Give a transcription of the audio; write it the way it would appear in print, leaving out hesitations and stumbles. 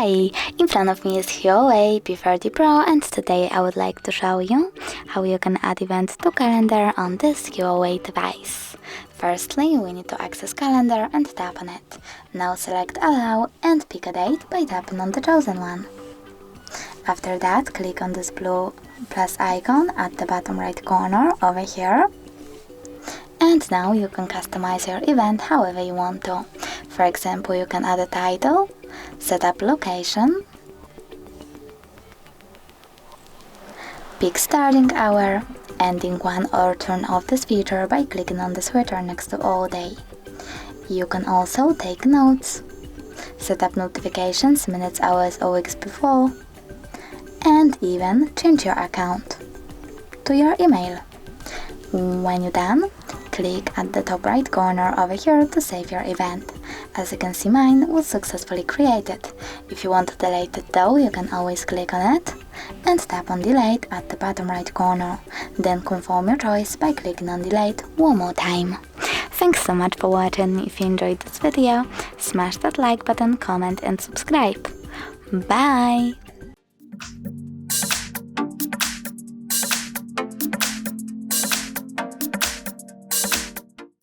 Hi! In front of me is HUAWEI P30 Pro, and today I would like to show you how you can add events to calendar on this HUAWEI device. Firstly, we need to access calendar and tap on it. Now select allow and pick a date by tapping on the chosen one. After that, click on this blue plus icon at the bottom right corner over here. And now you can customize your event however you want to. For example, you can add a title, set up location, pick starting hour, ending one, or turn off this feature by clicking on the switcher next to all day. You can also take notes, set up notifications minutes, hours or weeks before, and even change your account to your email. When you're done, click at the top right corner over here to save your event. As you can see, mine was successfully created. If you want to delete it though, you can always click on it and tap on delete at the bottom right corner. Then confirm your choice by clicking on delete one more time. Thanks so much for watching. If you enjoyed this video, smash that like button, comment and subscribe. Bye!